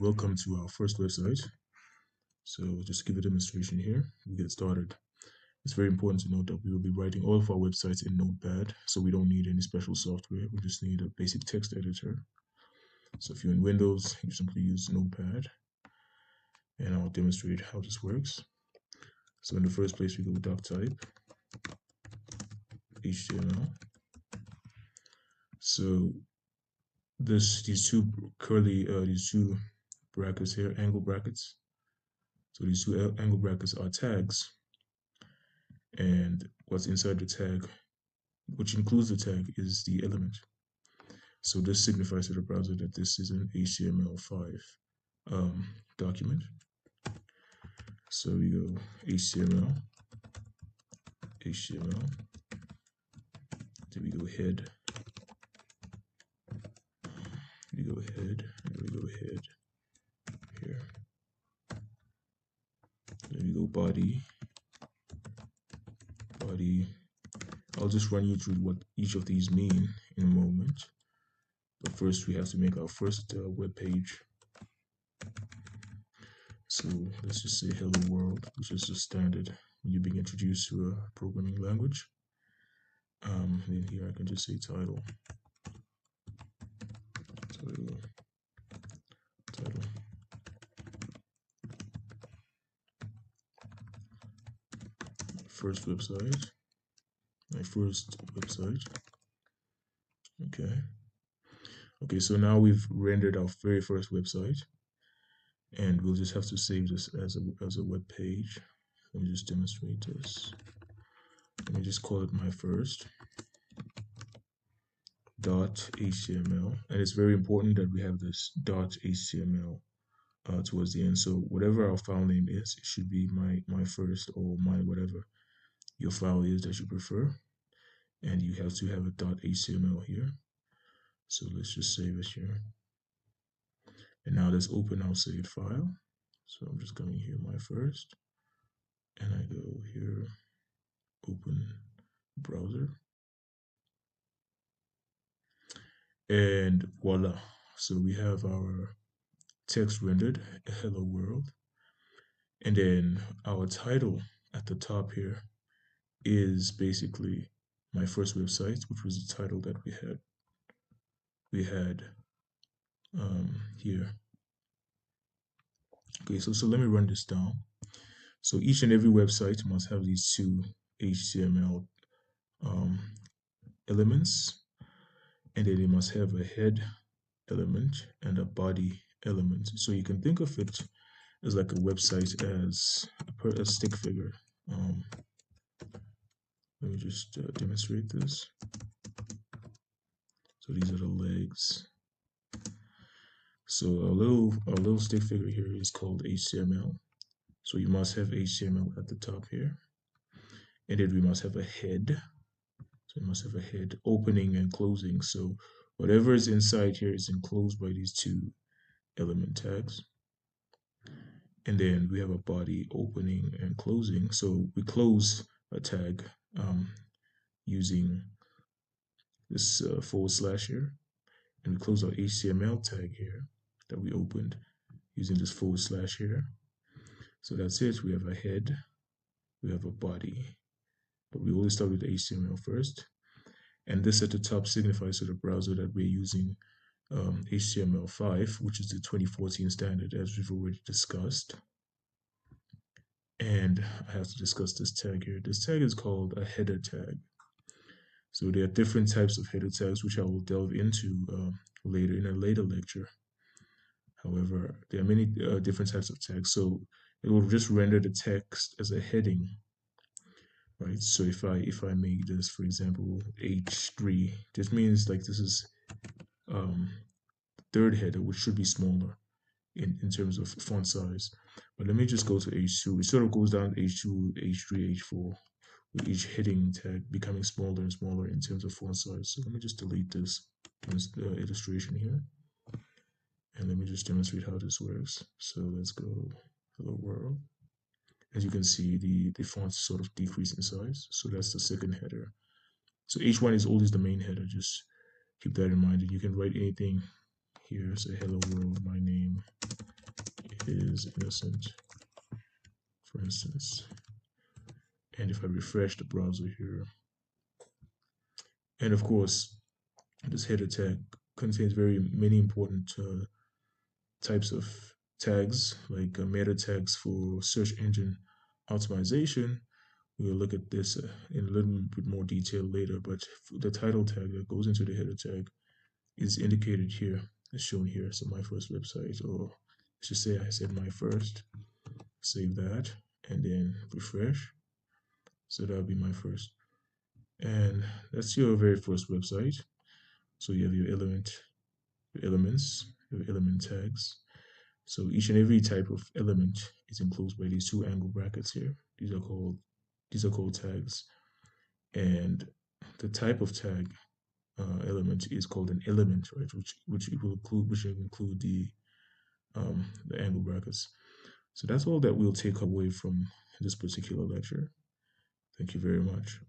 Welcome to our first website. So just give a demonstration here. We get started. It's very important to note that we will be writing all of our websites in Notepad, so we don't need any special software. We just need a basic text editor. So if you're in Windows, you simply use Notepad, and I'll demonstrate how this works. So in the first place, we go doc type, HTML. So these two brackets here, angle brackets. So these two angle brackets are tags, and what's inside the tag, which includes the tag, is the element. So this signifies to the browser that this is an HTML5 document. So we go HTML, then we go head, and we go head here. Then we go body. I'll just run you through what each of these mean in a moment. But first, we have to make our first web page. So let's just say hello world, which is the standard when you're being introduced to a programming language. Then here I can just say title. My first website. Okay, so now we've rendered our very first website, and we'll just have to save this as a web page. Let me just demonstrate this. Let me just call it my first .html, and it's very important that we have this .html towards the end. So whatever our file name is, it should be my first or my whatever your file is that you prefer, and you have to have a .html here. So let's just save it here, and now let's open our saved file. So I'm just going here, my first, and I go here, open browser, and voila. So we have our text rendered, hello world, and then our title at the top here is basically my first website, which was the title that we had here. Okay, so let me run this down. So each and every website must have these two HTML elements, and then it must have a head element and a body element. So you can think of it as like a website as a stick figure. Let me just demonstrate this. So these are the legs. So our little stick figure here is called HTML. So you must have HTML at the top here, and then we must have a head. So we must have a head opening and closing. So whatever is inside here is enclosed by these two element tags. And then we have a body opening and closing. So we close a tag using this / here, and we close our HTML tag here that we opened using this / here. So that's it. We have a head, we have a body, but we always start with HTML first. And this at the top signifies to the browser that we're using HTML5, which is the 2014 standard, as we've already discussed. And I have to discuss this tag here. This tag is called a header tag. So there are different types of header tags, which I will delve into later in a later lecture. However, there are many different types of tags. So it will just render the text as a heading, right? So if I make this, for example, H3, this means like this is third header, which should be smaller in terms of font size. But let me just go to H2. It sort of goes down H2, H3, H4, with each heading tag becoming smaller and smaller in terms of font size. So let me just delete this illustration here, and let me just demonstrate how this works. So let's go hello world. As you can see, the fonts sort of decrease in size. So that's the second header. So H1 is always the main header. Just keep that in mind. And you can write anything here. Say hello world, my name, is innocent, for instance. And if I refresh the browser here, and of course, this header tag contains very many important types of tags, like meta tags for search engine optimization. We'll look at this in a little bit more detail later, but the title tag that goes into the header tag is indicated here, is shown here. So my first website, or I should say I said my first, save that, and then refresh. So that'll be my first. And that's your very first website. So you have your elements, your element tags. So each and every type of element is enclosed by these two angle brackets here. These are called tags. And the type of tag element is called an element, right? Which will include the angle brackets. So that's all that we'll take away from this particular lecture. Thank you very much.